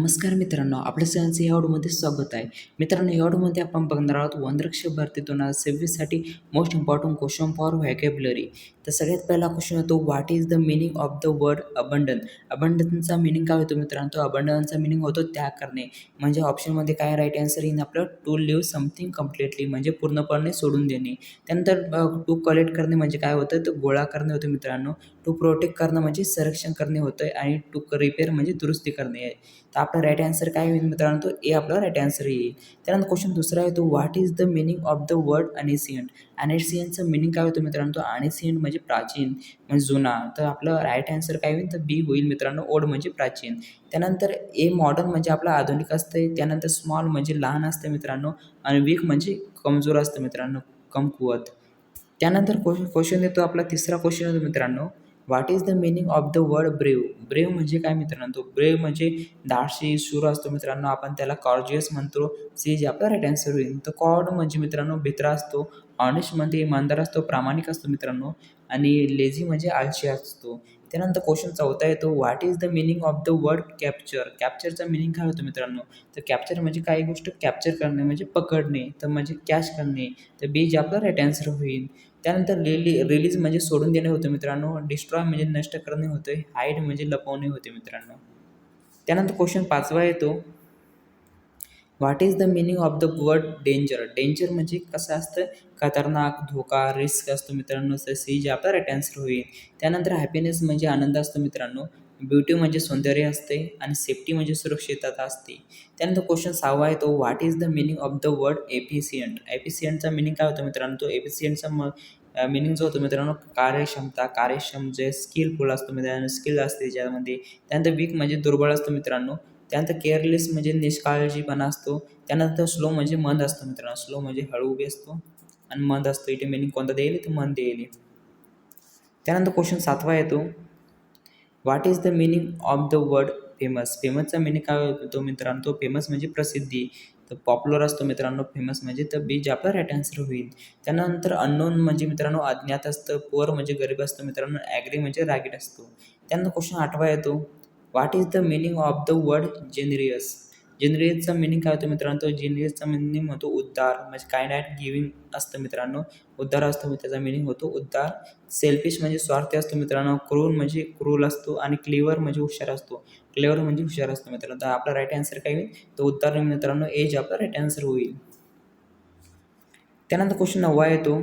नमस्कार मित्रांनो, आपल्या सगळ्यांचं या आवडीमध्ये स्वागत आहे. मित्रांनो, या आवडीमध्ये आपण बघणार आहोत वनरक्षक भरती 2026 साठी most important question for vocabulary. तर सगळ्यात पहिला क्वेश्चन होतो, what is the meaning of the word abandon? अबंडनचा मीनिंग काय होतो मित्रांनो? तो अबंडनचा मीनिंग होतो त्याग करणे. म्हणजे ऑप्शनमध्ये काय राईट आन्सर येईल आपलं, टू लिव्ह समथिंग कम्प्लिटली, म्हणजे पूर्णपणे सोडून देणे. त्यानंतर टू कलेक्ट करणे म्हणजे काय होतं, तर गोळा करणे होते मित्रांनो. टू प्रोटेक्ट करणं म्हणजे संरक्षण करणे होतं आणि टू रिपेअर म्हणजे दुरुस्ती करणे आहे. तर आपला राईट आन्सर काय होईल मित्रांनो, तो ए आपला राईट आन्सर येईल. त्यानंतर क्वेश्चन दुसरा आहे तो, what is the meaning of the word ancient? अनिसियंटचं मीनिंग काय होतं मित्रांनो, तो अनिसियंट म्हणजे प्राचीन म्हणजे जुना. तर आपलं राईट आन्सर काय होईल, तर बी होईल मित्रांनो, ओल्ड म्हणजे प्राचीन. त्यानंतर ए मॉडर्न म्हणजे आपला आधुनिक असते. त्यानंतर स्मॉल म्हणजे लहान असते मित्रांनो, आणि वीक म्हणजे कमजोर असतं मित्रांनो, कमकुवत. त्यानंतर क्वेश्चन येतो आपला तिसरा क्वेश्चन होतो मित्रांनो, what is the meaning of the word brave? Brave म्हणजे काय मित्रांनो, तो ब्रेव म्हणजे धाडसी शूर असतो मित्रांनो, आपण त्याला कॉर्जियस म्हणतो. सी जे आपला राईट आन्सर होईल. तर कॉर्ड म्हणजे मित्रांनो भित्रा असतो, ऑनेस्ट म्हणजे इमानदार असतो, प्रामाणिक असतो मित्रांनो, आणि लेझी म्हणजे आळशी असतो. त्यानंतर क्वेश्चन चौथा येतो, what is the meaning of the word capture? कॅप्चरचा मीनिंग काय होतं मित्रांनो, तर कॅप्चर म्हणजे काही गोष्ट कॅप्चर करणे म्हणजे पकडणे, तर म्हणजे कॅच करणे. तर बी जे आपला राईट आन्सर होईल. त्यानंतर रिलीज म्हणजे सोडून देणे होते मित्रांनो, डिस्ट्रॉय म्हणजे नष्ट करणे होते, हाईड म्हणजे लपवणे होते मित्रांनो. त्यानंतर क्वेश्चन पाचवा येतो, what is the meaning of the word danger? Danger म्हणजे कसं असतं, खतरनाक, धोका, रिस्क असतो मित्रांनो. तर सी जे आपला राईट आन्सर होईल. त्यानंतर हॅपीनेस म्हणजे आनंद असतो मित्रांनो, ब्युटी म्हणजे सौंदर्य असते, आणि सेफ्टी म्हणजे सुरक्षितता असते. त्यानंतर क्वेश्चन सहावा आहे तो, what is the meaning of the word efficient? एफिशियंटचा मीनिंग काय होतं मित्रांनो, तो एफिशियंटचा मीनिंग जो होतो मित्रांनो, कार्यक्षमता, कार्यक्षम जे स्किलफुल असतो मित्रांनो, स्किल असते ज्यामध्ये. त्यानंतर वीक म्हणजे दुर्बळ असतो मित्रांनो. त्यानंतर केअरलेस म्हणजे निष्काळजीपणा असतो. त्यानंतर स्लो म्हणजे मंद असतो मित्रांनो, स्लो म्हणजे हळू उभी असतो, आणि मंद असतो. इथे मीनिंग कोणता देईल, तर मंद येईल. त्यानंतर क्वेश्चन सातवा येतो, what is the meaning of the word famous? फेमसचा मीनिंग काय होतो मित्रांनो, तो फेमस म्हणजे प्रसिद्धी, तर पॉप्युलर असतो मित्रांनो फेमस म्हणजे, तर बी जे आपला राईट आन्सर होईल. त्यानंतर अननोन म्हणजे मित्रांनो अज्ञात असतं, पुअर म्हणजे गरीब असतं मित्रांनो, ॲग्री म्हणजे रागीट असतो. त्यानंतर क्वेश्चन आठवा येतो, what is the meaning of the word generous? जेनरियसचा मीनिंग काय होतं मित्रांनो, तो जेनरियसचा मीनिंग होतो उद्धार, म्हणजे काइंड ॲट गिविंग असतं मित्रांनो, उद्धार असतो, त्याचा मीनिंग होतो उद्धार. सेल्फिश म्हणजे स्वार्थी असतो मित्रांनो, क्रूर म्हणजे क्रूर असतो, आणि क्लिवर म्हणजे हुशार असतो. क्लेवर म्हणजे हुशार असतो मित्रांनो. तर आपला राईट आन्सर काय होईल, तर उत्तर मित्रांनो एज आपला राईट आन्सर होईल. त्यानंतर क्वेश्चन 9 येतो,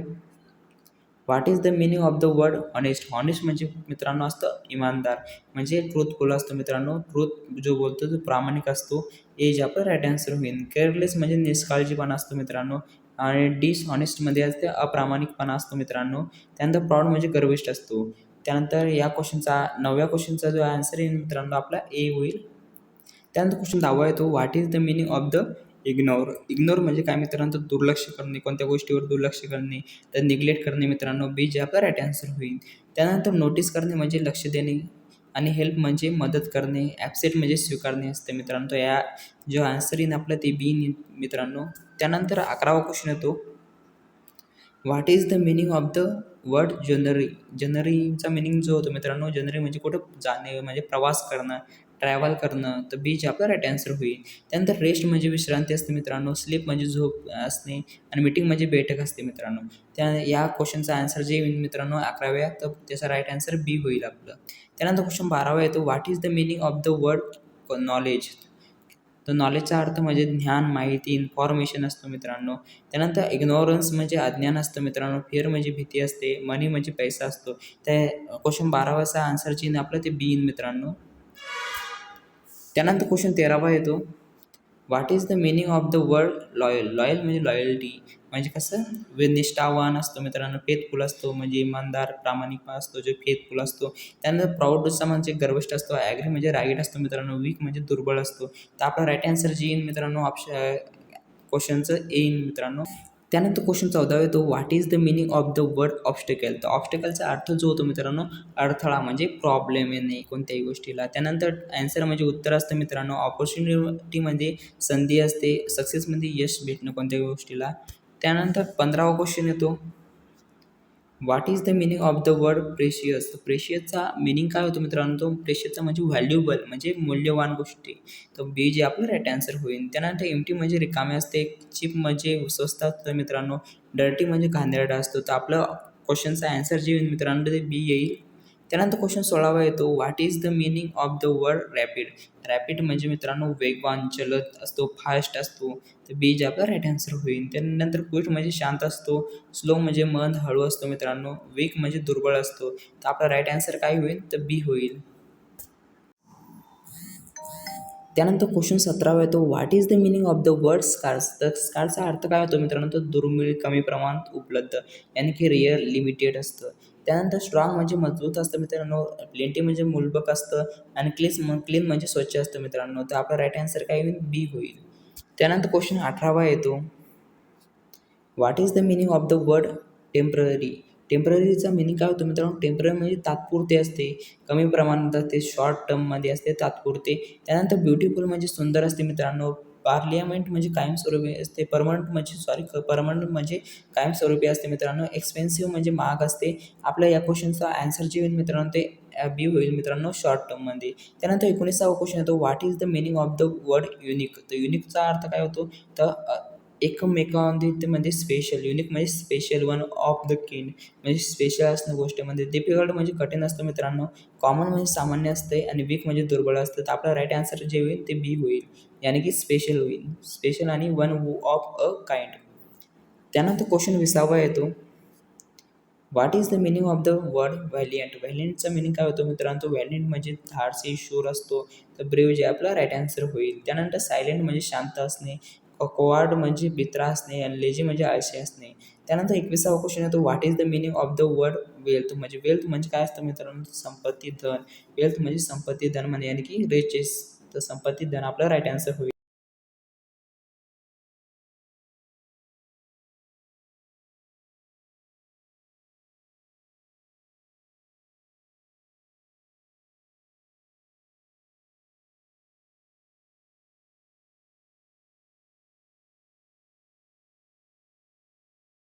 what is the meaning of the word honest? Honest म्हणजे मित्रांनो असतं इमानदार, म्हणजे ट्रूथफुल असतो मित्रांनो, ट्रूथ जो बोलतो तो प्रामाणिक असतो. एज आपला राईट आन्सर होईल. केअरलेस म्हणजे निष्काळजीपणा असतो मित्रांनो, आणि डिसऑनेस्टमध्ये असते अप्रामाणिकपणा असतो मित्रांनो. त्यानंतर प्रॉड म्हणजे गर्विष्ठ असतो. त्यानंतर या क्वेश्चनचा 9व्या क्वेश्चनचा जो आन्सर येईल मित्रांनो आपला ए होईल. त्यानंतर क्वेश्चन 10वा येतो, what is the meaning of the ignore? Ignore म्हणजे काय मित्रांनो, दुर्लक्ष करणे, कोणत्या गोष्टीवर दुर्लक्ष करणे, तर निग्लेक्ट करणे मित्रांनो, बी जे आपला राईट आन्सर होईल. त्यानंतर नोटीस करणे म्हणजे लक्ष देणे, आणि हेल्प म्हणजे मदत करणे, ॲप्सेट म्हणजे स्वीकारणे असते मित्रांनो. तर या जो आन्सर येईल आपलं ते बी मित्रांनो. त्यानंतर 11वा क्वेश्चन येतो, what is the meaning of the word genre? जनरीचा मीनिंग जो होतो मित्रांनो, जनरी म्हणजे कुठं जाणे, म्हणजे प्रवास करणं, ट्रॅव्हल करणं, तर बीच आपला राईट आन्सर होईल. त्यानंतर रेस्ट म्हणजे विश्रांती असते मित्रांनो, स्लीप म्हणजे झोप असणे, आणि मीटिंग म्हणजे बैठक असते मित्रांनो. या क्वेश्चनचा आन्सर जे येईल मित्रांनो 11व्या, तर त्याचा राईट आन्सर बी होईल आपलं. त्यानंतर क्वेश्चन 12वा येतो, what is the meaning of the word knowledge? तर नॉलेजचा अर्थ म्हणजे ज्ञान, माहिती, इन्फॉर्मेशन असतो मित्रांनो. त्यानंतर इग्नोरन्स म्हणजे अज्ञान असतं मित्रांनो, फिअर म्हणजे भीती असते, मनी म्हणजे पैसा असतो. त्या क्वेश्चन 12वाचा आन्सर जे आपलं ते बी इन मित्रांनो. त्यानंतर क्वेश्चन 13वा येतो, what is the meaning of the word loyal? Loyal म्हणजे लॉयल्टी, म्हणजे कसं निष्ठावान असतो मित्रांनो, फेथफुल असतो म्हणजे इमानदार, प्रामाणिक असतो, जो फेथफुल असतो. त्यानंतर प्राऊडचा म्हणजे गर्विष्ठ असतो, ॲग्री म्हणजे राईट असतो मित्रांनो, वीक म्हणजे दुर्बळ असतो. तर आपला राईट आन्सर जे येईल मित्रांनो क्वेश्चनचं येईल मित्रांनो. त्यानंतर क्वेश्चन 14 येतो, what is the meaning of the word obstacle? तर ऑब्स्टिकलचा अर्थ जो होतो मित्रांनो, अडथळा म्हणजे प्रॉब्लेम येणे कोणत्याही गोष्टीला. त्यानंतर ॲन्सर म्हणजे उत्तर असतं मित्रांनो, ऑपॉर्च्युनिटीमध्ये संधी असते, सक्सेसमध्ये यश भेटणं कोणत्याही गोष्टीला. त्यानंतर 15वा क्वेश्चन येतो, what is the meaning of the word precious? प्रेशियसचा मिनिंग काय होतो मित्रांनो? तो प्रेशियसचा म्हणजे व्हॅल्युएबल म्हणजे मूल्यवान गोष्टी. तर बी जे आपलं राईट आन्सर होईल. त्यानंतर एम्प्टी म्हणजे रिकामे असते. चीप म्हणजे स्वस्त असतं मित्रांनो. डर्टी म्हणजे घाणेरडा असतो. तर आपलं क्वेश्चनचा आन्सर जे येईल मित्रांनो ते बी येईल. त्यानंतर क्वेश्चन 16वा येतो. What is the meaning of the word rapid? Rapid म्हणजे मित्रांनो वेगवान, जलद असतो, फास्ट असतो. तर बी जे आपला राईट आन्सर होईल. त्यानंतर क्विट म्हणजे शांत असतो. स्लो म्हणजे मंद, हळू असतो मित्रांनो. वीक म्हणजे दुर्बळ असतो. तर आपला राईट आन्सर काय होईल? तर बी होईल. त्यानंतर क्वेश्चन 17वा येतो. What is the meaning of the word scarce? तर स्कार्सचा अर्थ काय होतो मित्रांनो? तर दुर्मिळ, कमी प्रमाणात उपलब्ध, यानी की रेअर, लिमिटेड असतं. त्यानंतर स्ट्रॉंग म्हणजे मजबूत असतं मित्रांनो. प्लेंटी म्हणजे मूलभूत असतं आणि क्लीन म्हणजे स्वच्छ असतं मित्रांनो. तर आपला राईट आन्सर काय होईल? बी होईल. त्यानंतर क्वेश्चन 18वा येतो. What is the meaning of the word temporary? टेम्पररीचा मिनिंग काय होतं मित्रांनो? टेम्पररी म्हणजे तात्पुरते असते, कमी प्रमाणात असते, शॉर्ट टर्ममध्ये असते, तात्पुरते. त्यानंतर ब्युटिफुल म्हणजे सुंदर असते मित्रांनो. पार्लियामेंट म्हणजे कायमस्वरूपी असते. परमनंट म्हणजे कायमस्वरूपी असते मित्रांनो. एक्सपेन्सिव्ह म्हणजे महाग असते. आपल्या या क्वेश्चनचा आन्सर जे होईल मित्रांनो ते बी होईल मित्रांनो शॉर्ट टर्ममध्ये. त्यानंतर 19वा क्वेश्चन येतो. What is the meaning of the word unique? तर युनिकचा अर्थ काय होतो? तर एकमेकांमध्ये स्पेशल. युनिक म्हणजे special, one of the kind म्हणजे स्पेशल असणं गोष्टीमध्ये. डिफिकल्ट म्हणजे कठीण असतं मित्रांनो. कॉमन म्हणजे सामान्य असते आणि वीक म्हणजे दुर्बळ असतं. तर आपला राईट आन्सर जे होईल ते बी होईल. यानी की स्पेशल होईल. स्पेशल आणि वन ऑफ अ काइंड. त्यानंतर क्वेश्चन 20वा येतो. What is the meaning of the word valiant? व्हॅलियंटचा मिनिंग काय होतो मित्रांनो? तो व्हॅलियंट म्हणजे धाडसी, शूर असतो. तर ब्रेव्ह जे आपला राईट आन्सर होईल. त्यानंतर सायलेंट म्हणजे शांत असणे. कोवार्ड म्हणजे भित्रा असणे आणि लेझी म्हणजे आळशी असणे. त्यानंतर 21वा क्वेश्चन येतो. What is the meaning of the word wealth? म्हणजे वेल्थ म्हणजे काय असतं मित्रांनो? संपत्ती, धन. वेल्थ म्हणजे संपत्ती, धन म्हणजे यानी की रिचेस. तर संपत्ती, धन आपला राईट आन्सर होईल.